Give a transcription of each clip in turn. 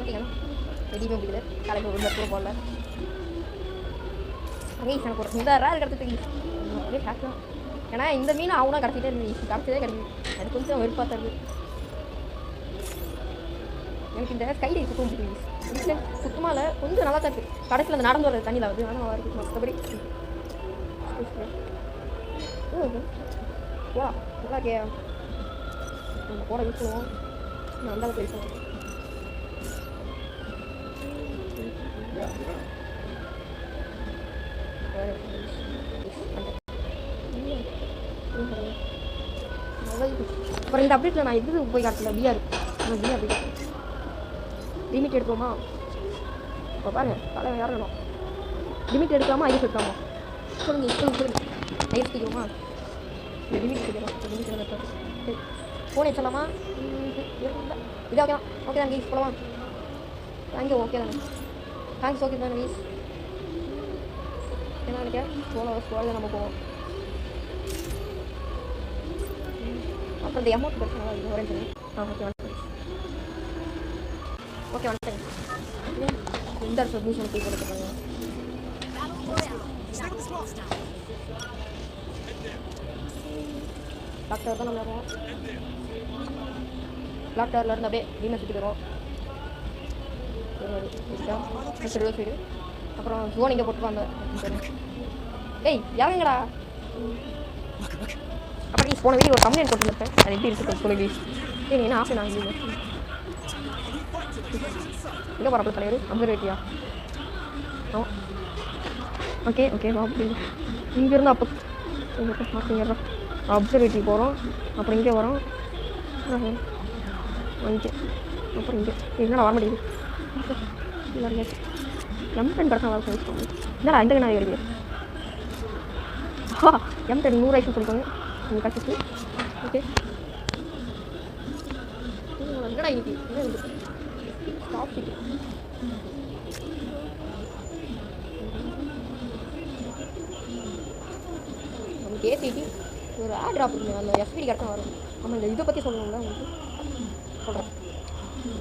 பார்த்தீங்கன்னா எதுவுமே பிடிக்கல. காலையில் ஒரு மணி போடல. அங்கே எனக்கு ஒரு இந்த ரேர் கிடச்சிட்டு அப்படியே ஷாக் தான். ஏன்னா இந்த மீன் அவனா கிடச்சிட்டே இருக்கு, கிடச்சதே கிடைக்குது. அது கொஞ்சம் வெறுப்பாக தருது. எனக்கு இந்த ஸ்கை டைவ் சுத்தம் பிடிக்குது. சுத்தமாக இல்லை, கொஞ்சம் நல்லா தான் இருக்குது. கடைசியில் அந்த நடந்து வர தண்ணியில் வருது, ஆனால் நல்லா இருக்குது. மற்றபடி வா நல்லா இருக்கே. நம்ம கூட யூஸ் பண்ணுவோம். அந்த அளவுக்கு யூஸ் பண்ணுவோம். அப்புறம் இந்த அப்டேட்டில் நான் எது போய் காட்டல. பிஆர் பிஆர் போய் லிமிட் எடுக்கலாமா? இப்போ பாருங்க தலை யாரும் லிமிட் எடுக்கலாமா ஐஸ் எடுக்கலாமா சொல்லுங்கள். சொல்லுங்கள் ஐஸ் எடுக்கலாமா? லிமிட் எடுக்கிறோம். லிமிட் எடுக்கிறோம். சரி ஃபோன் வச்சலாமா? இது ஓகே ஓகே தான் கீஸ் போகலாமா? தேங்க்யூ ஓகே தானே. தேங்க்ஸ் ஓகே தானே கீஸ். என்ன நினைக்கிறேன் ஸ்கோலில் நம்ம போவோம். அப்புறம் இந்த அமௌண்ட் பிரச்சனை தான் இது வரேன். ஓகே வந்துட்டேன். ஓகே வந்துட்டேன். இந்த பர்மிஷன் போய் கொடுத்துருக்காங்க. டாக்டர் தான் நம்ம வருவோம். டாக்டர்லேருந்து அப்படியே வீணை சுற்றி தருவோம். சைடு அப்புறம் ஜோன் இங்கே போட்டுருவாங்க. ஏய் யாருங்கடா? அப்புறம் நீ போன வீடியோ ஒரு கம்ப்ளைண்ட் போட்டுருப்பேன். அது எப்படி இருக்கு சொல்லி ஏய் நீ என்ன ஆசை நான் இல்லை எங்கே போகிறப்ப தலைவர் அப்சர்வேட்டியா? ஓகே ஓகே அப்படி இங்கேருந்து அப்போ பார்த்தீங்கன்னா அப்சர்வேட்டிவ் போகிறோம். அப்புறம் இங்கே வரோம். இங்கே அப்புறம் இங்கே என்னடா வர மாட்டேங்குது. இல்லை M10 பர்சன்ட் வேலை சொல்லிட்டு என்னடா இந்த நான் வருது. M10 100 ஐஸ் பண்ணிக்கோங்க நீங்கள் கஷ்டத்து. ஓகே என்னடா இன்னைக்கு என்ன ஸ்டாப் நமக்கு ஏசிடி ஒரு ஆட் ட்ராப் இருக்குங்க. அந்த எஸ்பிடி கரெக்டாக வரும். நம்ம இந்த இதை பற்றி சொல்லணும்ல உங்களுக்கு சொல்கிறேன்.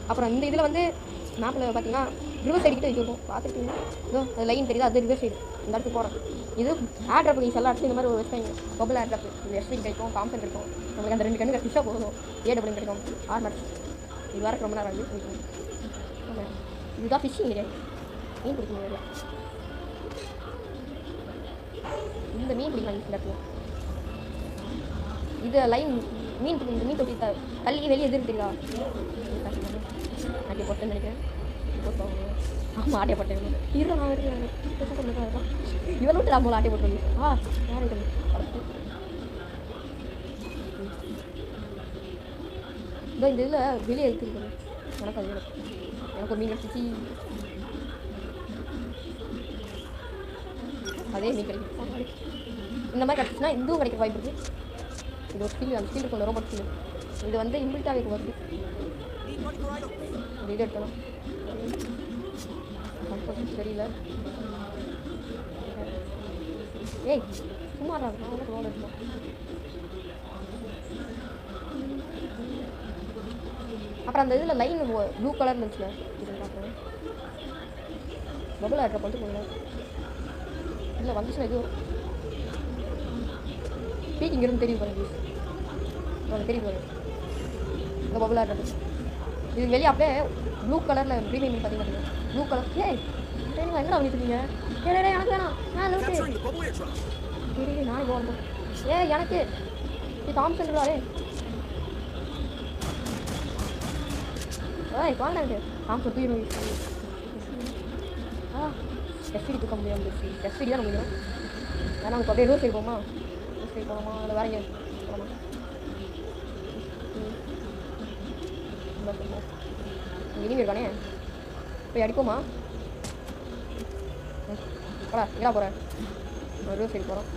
அப்புறம் இந்த இதில் வந்து மேப்பில் பார்த்தீங்கன்னா ரிவர்ஸ் சைடு கிட்ட வச்சுருக்கோம். பார்த்துருக்கீங்கன்னா இதோ அது லைன் தெரியுது, அது ரிவர்ஸ் சைடு இந்த இடத்துக்கு போகிறோம். இது ஆட் ட்ராப் நீங்கள் எல்லா இடத்துல இந்த மாதிரி ஒரு வச்சுக்காங்க. பபுள் ஆட் ட்ராப் இது எஸ்பிடி கிடைக்கும், காம்சன் கிடைக்கும். நம்மளுக்கு அந்த 2 கண்ணு ஃபிஷ்ஷாக போகணும். AW கிடைக்கும் 6 மேட்ச். இது வர ரொம்ப நேரம் ஆகுது. இதுதான் ஃபிஷ்ஷிங் ஏரியா. மீன் பிடிக்கும் ஏரியா. இந்த மீன் பிடிக்கலாம் இந்த இடத்துல. இது லைன் மீன் இந்த மீன் தொட்டி தள்ளி வெளியே எதிர்க்கு தெரியுதா? ஆட்டிய போட்டேன்னு நினைக்கிறேன். ஆமாம் ஆட்டிய போட்டேன். இருக்கலாம் இவன் விட்டு நம்ம ஆட்டிய போட்டு யார் இதோ இந்த இதில் வெளியே எடுத்துருக்கேன். எனக்கு அது எனக்கு ஒரு மீன் கிடச்சிச்சு. அதே மீன் கிடைக்கும். இந்த மாதிரி கிடச்சிச்சுன்னா இதுவும் கிடைக்க வாய்ப்பு இருக்குது. இது ஒரு ஸ்கில், அந்த ஸ்கில் இருக்கும் ரோபோட் ஸ்கில். இது வந்து இம்பிள்டாக வருது. இது எடுக்கணும் தெரியல. ஏய் சும்மா ரோல் எடுக்கணும். அப்புறம் அந்த இதில் லைன் ப்ளூ கலர் இருந்துச்சுல இது பார்க்குறேன். பபுள் ஆட்ரை பண்ணிட்டு போகல இல்லை வந்துச்சுன்னா இது பீக் இங்கிருந்து தெரியும் பாருங்க. தெரியும் பாருங்க இந்த பபுள் ஆட்ரை இது வெளியே அப்படியே ப்ளூ கலரில் ப்ரீமியம் பார்த்தீங்கன்னா ப்ளூ கலர். ஏய் ட்ரெயினிங் எங்கே வந்துட்டுருக்கீங்க? ஏடே எனக்கு வேணாம். சரி நானே போகிறேன். எனக்கு இது தாம்சன்றாரே. ஏய் காண்டாக்டு தாம்சன் தூயிடும். எஸ்பிடி தூக்க முடியாது. எஸ்பிடி தான் முடியும். வேணா நமக்கு அப்படியே ரோஸ் சைடு போமா? ரோஸ் சைடு போகலாமா? இல்லை வேற எங்கே போகலாமா? இனிமே இருக்கானே போய் அடிப்போமா? போடா எங்கடா போகிறேன்? ரோஸ் சைடு போகிறோம்.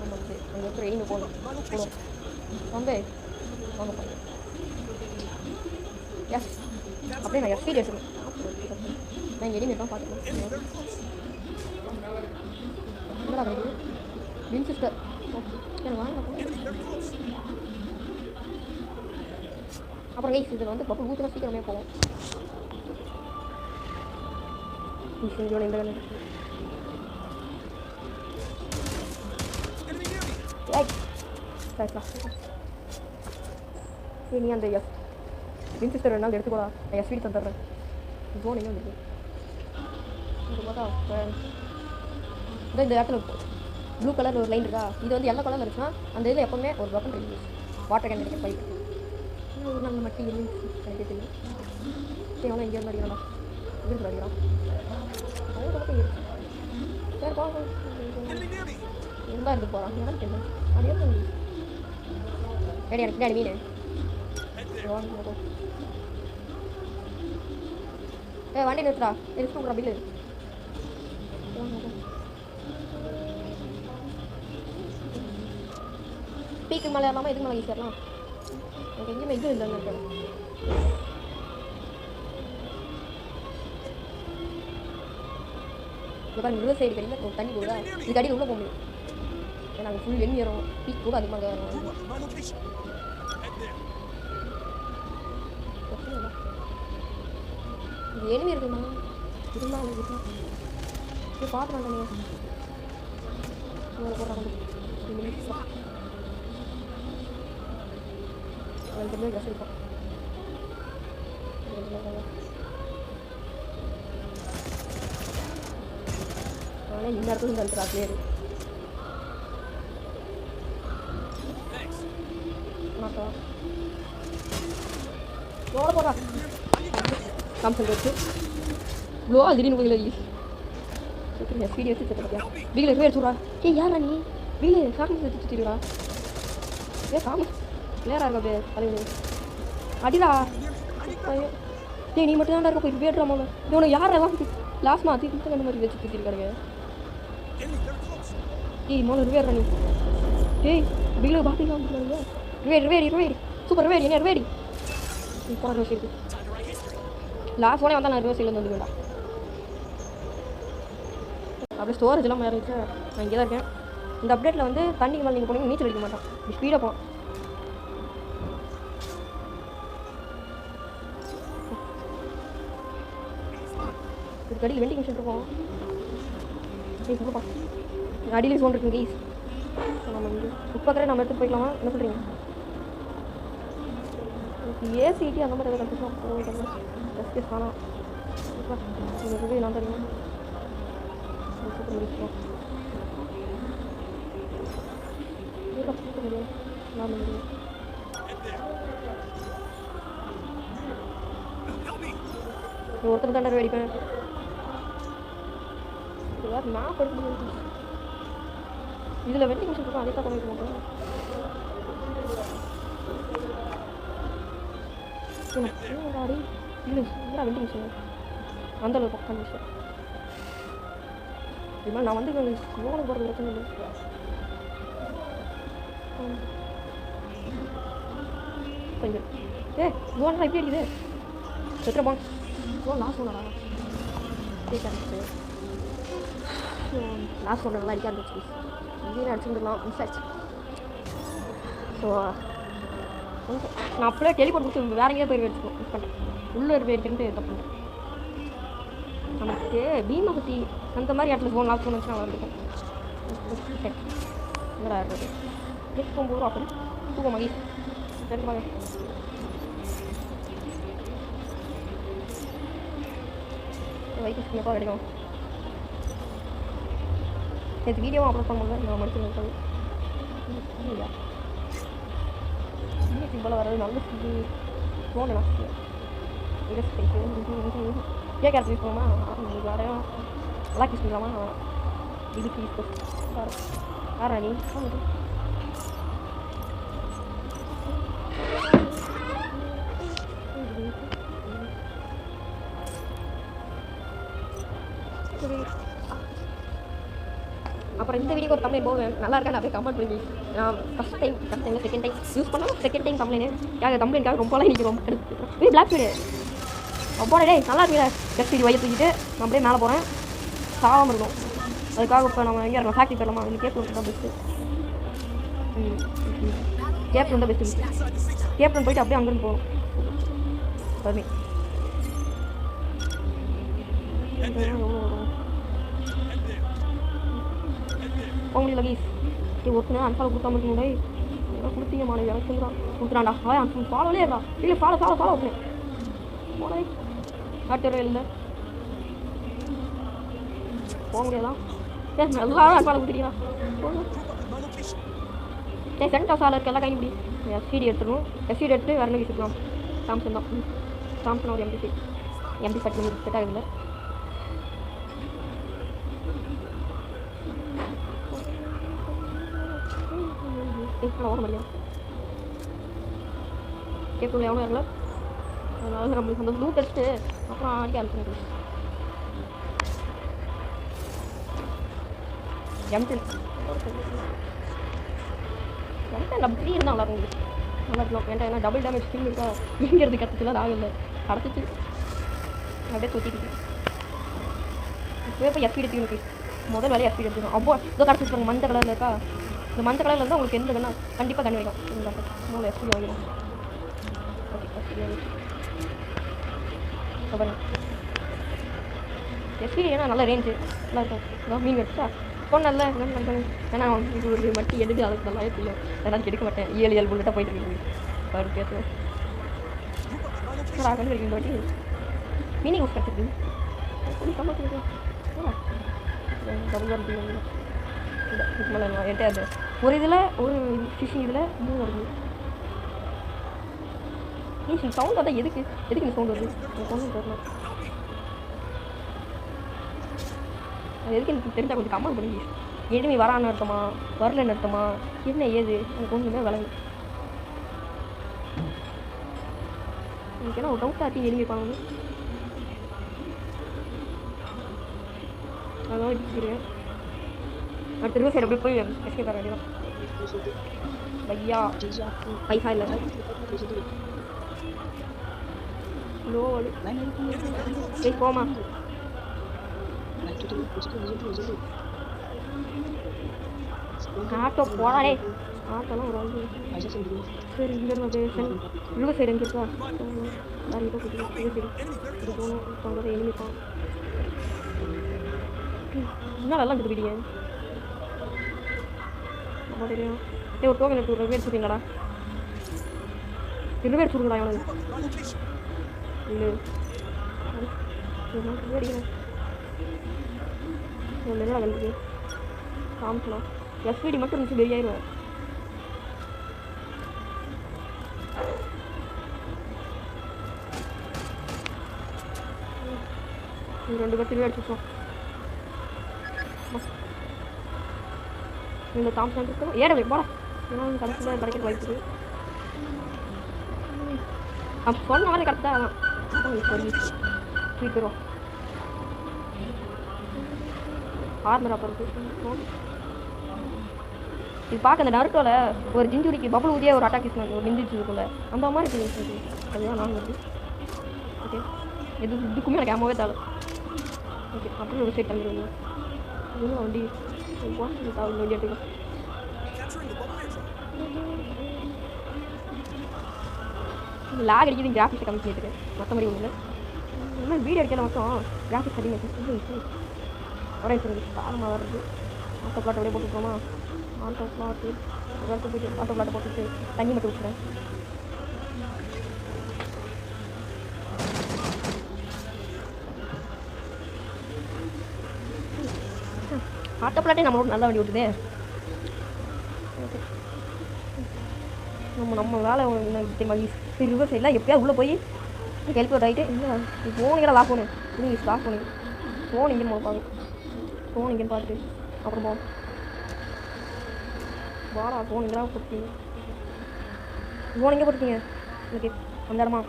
ஆமாம் சரி அங்கே இருக்கிற எய்மு போகணும் போகணும். வந்து வாங்க போங்க. எஸ் அப்படியே நான் எஸ்பிடி எடுத்துக்கேன். நான் இங்கே எடிமே தான் பார்த்துக்கணும். என்னடா கிடைக்குது? வின் சிஸ்டர் எனக்கு வாங்க. அப்புறம் கைஸ் இதில் வந்து பப்பு ஊற்றுனா சீக்கிரமே போகும். இவனை இந்த கண்ணு நீ அந்த எஸ் வின்சிஸ்டர் 2 நாள் எடுத்துக்கோடா நான் எஸ்வீட் தந்துடுறேன் ஜோன் எங்கே வந்துருக்கு இந்த இடத்துல ப்ளூ கலர் ஒரு லைன் இருக்கா இது வந்து எல்லோ கலரில் இருக்குன்னா அந்த இதில் எப்போவுமே ஒரு வெப்பன் ரெடி வாட்டர் கேன் கிடைக்கும் பைப் ஒரு நாள் மட்டும் எனக்கு தெரியும் சரி அவனை இங்கே இருந்து அடிக்கிறான் இருந்து அடிக்கிறான் அவங்க மட்டும் இருக்கு சரி போக இருந்தால் இருந்து போகிறான் எனக்கு தெரியல அப்படியே ரெடி எனக்கு பின்னாடி மீன் வண்டி நிறுத்துறா எடுத்து கொடுக்குறா பில்லு பீக்கு மேலே இல்லாமல் எதுக்கு மேலே ஈஸியர்லாம் எனக்கு எங்கேயுமே இது இல்லைன்னு இருக்கேன் இப்போ ரிவர் சைடு கடையில் தண்ணி போகுதா இது கடையில் உள்ளே போக முடியும் ஏன்னா அங்கே ஃபுல் எண்ணி ஏறும் பீக் கூட அதிகமாக இது எனிமி இருக்குமா இருந்தாலும் இருக்கலாம் இது பார்த்துறாங்க போடுறாங்க அவனுக்கு ட்ரெஸ் இருக்கும் ஆனால் இந்த இடத்துல தந்துடுறா பிளேயரு போட போடா காம்சல் வச்சு ப்ளோ திடீர்னு வீடில் ஸ்பீடி வச்சு பார்த்தியா வீட்டில் பேர் சொல்கிறா யாரா நீ வீட்டில் சாமி வச்சு சுற்றிடுறா சாமி பிளேயராக இருக்கா பேர் தலைவர் அடிடா நீ மட்டும் தான் இருக்க போய் பேட்ராமா இவனை யாரெல்லாம் லாஸ்மா அதிகம் அந்த மாதிரி வச்சு சுற்றிருக்காருங்க மோன ரிவேர் நீ வீட்டில் பார்த்துக்கலாம் ரிவேடி சூப்பர் ரிவேடி என்ன ரிவேடி இப்போ ரிவர்ஸ் இருக்கு லாஸ்ட் ஃபோனே வந்தால் நான் ரிவர்ஸ் சைடில் வந்து வேண்டாம் அப்படியே ஸ்டோரேஜ்லாம் மாறிடுச்சு நான் இங்கே தான் இருக்கேன் இந்த அப்டேட்டில் வந்து தண்ணிக்கு மேலே நீங்கள் போனீங்க நீச்சல் அடிக்க மாட்டான் ஸ்பீடாக போகலாம் இதுக்கு அடியில் வெண்டிங் மிஷின் இருக்கும் சொல்லுப்பா அடியில் ஃபோன் இருக்குங்க கைஸ் நம்ம வந்து உட்பக்கரே நம்ம எடுத்துகிட்டு போய்க்கலாமா என்ன சொல்கிறீங்க ஏசிடி அந்த மாதிரி எதாவது கண்டிப்பாக போகணும் எஸ்கேஸ் காணாம் உங்களுக்கு நான் தெரியும் சூப்பர் முடிச்சிடும் முடியும் நான் முடியும் ஒருத்தர் தாண்டா வெடிப்பேன் நான் படுக்க முடியும் இதில் வெண்டிங் மிஷின் இருக்கும் அதே தான் பண்ணிக்க மாட்டேன் டாடி இல்லை சூப்பராக வெண்டிங் மிஷின் அந்த அளவுக்கு பக்கம் மிஷின் இது மாதிரி நான் வந்து லோனுக்கு போகிறது பிரச்சனை இல்லை கொஞ்சம் லோன் எப்படி அடிக்குது எத்தனை போன் லோன் லாஸ்ட் ஒன்றா கரெக்டு லாஸ்ட் ஒன்று நல்லா அடிக்க ஆரம்பிச்சு இங்கேயும் அடிச்சுருந்துடலாம் மிஸ் ஆச்சு ஸோ நான் அப்படியே டெலிபோர்ட் கொடுத்து வேற எங்கேயா போய் எடுத்துக்கோ மிஸ் பண்ணிட்டேன் உள்ளே போயிருக்குன்ட்டு தப்பு பண்ணிட்டேன் நமக்கு பீமா பற்றி அந்த மாதிரி இடத்துல ஃபோன் லாஸ்ட் ஃபோன் வச்சு நான் வந்துருக்கேன் என்னடா இருக்குது நெக்ஸ்ட் போகும்போது அப்படி தூக்கம் மகி ரெண்டு மகன் வைக்கஸ் எப்போ கிடைக்கும் நேற்று வீடியோவும் அப்லோட் பண்ணும்போது நான் மனுஷன் இருக்காது இல்லையா இன்னைக்கு போல் வர்றது நல்ல ஃபோன் கேட்க யூஸ் பண்ணுமா உங்களுக்கு வரையும் நல்லா யூஸ் பண்ணலாமா இதுக்கு யூஸ் பண்ண யாரா நீ அப்புறம் இந்த வீடியோக்கு ஒரு கம்ப்ளைண்ட் போவேன் நல்லா இருக்கான்னு அப்படியே கமெண்ட் பண்ணி first time second time use பண்ணாலும் செகண்ட் டைம் கம்ப்ளைண்ட் யார் கம்ப்ளைண்ட்காக ரொம்பலாம் இன்றைக்கி ரொம்ப எடுத்து பிளாக் ஃபீடு அப்போ டே நல்லா இருக்குல்ல ஜஸ்ட் இது வய தூக்கிட்டு நான் அப்படியே மேலே போகிறேன் சாகாமல் இருக்கும் அதுக்காக இப்போ நம்ம எங்கே இருக்கோம் ஃபேக்ட்ரி போயிடலாமா இது கேப் தான் பெஸ்ட்டு கேப்டன் தான் பெஸ்ட்டு கேப்டன் போயிட்டு அப்படியே அங்கேருந்து போகணும் எவ்வளோ வரும் போக முடியல கீஸ் ஒருத்தனை அன்ஃபாலோ கொடுக்காம இருக்கணும் எல்லாம் கொடுத்தீங்க மாணவி எனக்கு தான் கொடுத்துறான்டா அவன் ஃபாலோலே இருக்கா இல்லை ஃபாலோ ஓகே போனே காட்டுற இல்லை போக முடியாதான் எல்லாரும் அன்ஃபாலோ கொடுத்துட்டீங்களா சென்ட் ஆஃப் ஆள் இருக்க எல்லாம் கைப்படி எஸ்சிடி எடுத்துடணும் எஸ்சிடி எடுத்து வேறு என்ன வச்சுக்கலாம் சாம்சங் தான் சாம்சங் ஒரு எம்பி ஃபட்டி செட் ஆகுதுல்ல ஓட முடியும் கேட்கல எவ்வளோ இருக்கல அதனால நம்மளுக்கு அந்த லூட் எடுத்துட்டு அப்புறம் அடிக்க ஆரம்பிச்சு ஜம்டன் டபுள் 3 இருந்தால் நல்லா இருக்கும் நல்லா இருக்கலாம் ஏன்டா ஏன்னா டபுள் டேமேஜ் ஸ்கில் இருக்கா எங்கிறது கற்றுச்சுலாம் ஆகலை கிடச்சிச்சு அப்படியே சுற்றிட்டு இப்போ எஸ்பீடு எடுத்துக்கணும் முதல் வேலையை எஸ்பீடு எடுத்துக்கணும் அப்போ இதோ கிடச்சிருப்பாங்க மஞ்சள் கலரில் இருக்கா இந்த மஞ்சள் கலரில் இருந்தால் உங்களுக்கு எந்த கண்ணா கண்டிப்பாக கண்ணு வைக்கும் மூணு எஸ்பீடு வாங்கிடும் ஓகே எஸ்பீடு ஏன்னா நல்ல ரேஞ்சு நல்லா இருக்கும் மீன் வச்சா பொண்ணல்ல ஏன்னா இது ஒரு மட்டி எடுத்து அதுக்கு நல்லாவே தெரியும் அதனால் கெடுக்க மாட்டேன் 7 புல்லட்டாக போயிட்டு இருக்கீங்க பாரு பேசுவேன் கண்டு வைக்க இந்த வாட்டி மீனிங் யூஸ் கிடச்சிருக்கு என்கிட்ட அது ஒரு இதில் ஒரு ஃபிஷிங் இதில் 3 வருது நீ சவுண்ட் வந்தால் எதுக்கு இந்த சவுண்ட் வருது சவுண்ட் வரணும் அது எதுக்கு எனக்கு தெரிஞ்சால் கொஞ்சம் கமெண்ட் பண்ணி எதுவுமே வரான்னு அர்த்தமா வரலன்னு அர்த்தமா என்ன ஏது எனக்கு ஒன்றுமே விளங்கு எனக்கு ஏன்னா ஒரு டவுட்டாக இருக்கு எழுதிப்பாங்க அதனால இப்படிக்கிறேன் அடுத்த ரிவர்ஸ் சைடு அப்படியே போய் எஸ்கேப் ஆக வேண்டியதான் பையா பைசா இல்லை லோ போமா ஆட்டோ போடாடே ஆட்டோலாம் ஒரு ஆள் சரி இங்கே ரிவர் சைடு எங்கே இருக்கா வேறு கிட்ட போட்டு ரிவர் சைடு இது போகணும் போகிறது எனிமிப்பான் என்ன வெள்ளம் எடுத்து போயிட்டீங்க ரொம்ப தெரியும் ஒரு டோக்கன் எடுத்து ரிவேர் சொல்றீங்களாடா ரிவேர் சொல்லுங்கடா எவனுக்கு இல்லை அடிக்கிறேன் நல்லா கண்டுக்கு காமிக்கலாம் எஸ்பிடி மட்டும் இருந்துச்சு பெரியாயிருவேன் ரெண்டு பேர் திரும்பி அடிச்சுட்டோம் இந்த தாம்சன் இருக்கும் ஏடவே போட ஏன்னா கடைசியில் கிடைக்க வாய்ப்பு அப்போ சொன்ன மாதிரி கரெக்டாக சரி சீக்கிரம் ஆர்மர் அப்போ இருக்குது இது பார்க்க அந்த நருட்டோவில் ஒரு ஜிஞ்சுரிக்கு பபுள் ஊதியே ஒரு அட்டாக் யூஸ் ஒரு நிஞ்சிச்சு இருக்குல்ல அந்த மாதிரி இருக்குது அதுதான் நான் வருது ஓகே இதுக்குமே எனக்கு அம்மாவே தேவை ஓகே அப்படியே ஒரு சைட் தந்துடுங்க இதுவும் வண்டி வண்டி எடுத்துக்கலாம் லாக் அடிக்கிறது கிராஃபிக்ஸை கம்மி பண்ணிட்டு மற்றபடி ஒன்றும் இல்லை வீடியோ எடுக்கல மட்டும் கிராஃபிக்ஸ் அதிகமாக ஒரே சரி காலமாக வருது ஆட்டோ பிளாட் அப்படியே போட்டுக்கோமா ஆட்டோ பிளாட்டு போயிட்டு ஆட்டோ பிளாட்டை போட்டுட்டு தண்ணி மட்டும் விட்டுறேன் ஆட்டோ பிளாட்டே நம்மளோட நல்ல வண்டி விட்டுதே நம்ம வேலை ரிவர் சைடில் எப்படியா உள்ளே போய் ஹெல்ப் ஆகிட்டு இல்லை ஃபோனுங்கெல்லாம் லாக் பண்ணு ப்ளீஸ் லாக் பண்ணு ஃபோன் இங்கேன்னு பார்ப்பாங்க ஃபோன் இங்கேன்னு பார்த்துட்டு அப்புறம் போவோம் வாடா ஃபோன் இங்கெல்லாம் போட்டுட்டீங்க ஃபோன் எங்கே போட்டுட்டீங்க ஓகே அந்த இடமா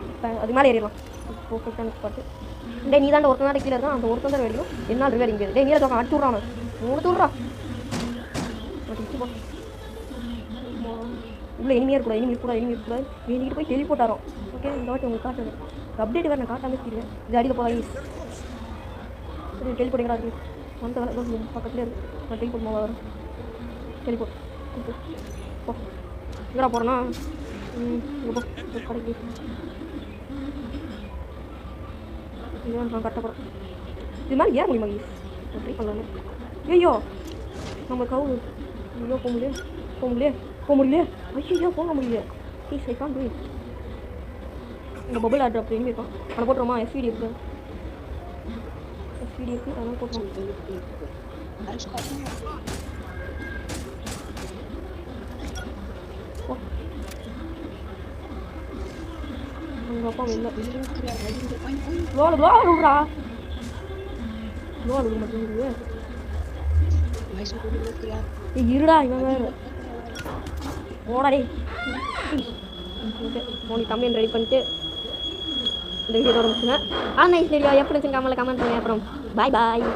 அது மேலே ஏறிடலாம் பர்ஃபெக்டான பார்த்து டே நீ தான் ஒருத்தன் தான் கீழே இருக்கான் அந்த ஒருத்தன் தான் வரைக்கும் என்ன ரிவேர் இங்கே டே நீரை தோக்கம் அடிச்சு விட்றான் 3 தூடுறா இவ்வளோ இனிமையாக இருக்கக்கூடாது இனிமையாக இருக்கக்கூடாது வேணிக்கிட்டு போய் டெலிபோர்ட் ஆகிறோம் ஓகே இந்த வாட்டி உங்களுக்கு காட்டுறது அப்டேட் வேறு நான் காட்டாமல் வச்சுருக்கேன் இது அடியில் போகலாம் சரி டெலிபோர்ட் இருக்குது அந்த வேலை பக்கத்துலேயே இருக்குது நான் டெலிபோர்ட் மோதல் வரேன் டெலிபோர்ட் போ எங்கடா போகிறேன்னா போ கடைக்கு இதுதான் நான் கட்ட போகிறேன் இது மாதிரி ஏற முடியுமா கைஸ்? ட்ரை பண்ணலான்னு. ஐயோ நம்ம கவு ஐயோ போக முடியல ஐயோ போக முடியல. Please I can't do it. இந்த பபுள் ஆட் ட்ராப் எங்கே இருக்கும்? அதை போட்டுருமா? எஸ்விடி இருக்குது அதெல்லாம் போட்டுருவோம். உங்கள் அப்பா இல்லை லோடு விட்றா லோடு விட மாட்டேங்குது. இருடா இவன் வேறு ஓடாடே. ஓகே மோனி தமிழ் ரெடி பண்ணிட்டு இந்த வீடியோட முடிச்சுங்க. நைஸ் வீடியோ எப்படி இருந்துச்சுன்னு கமெண்ட் பண்ணுங்க. அப்புறம் பாய் பாய்.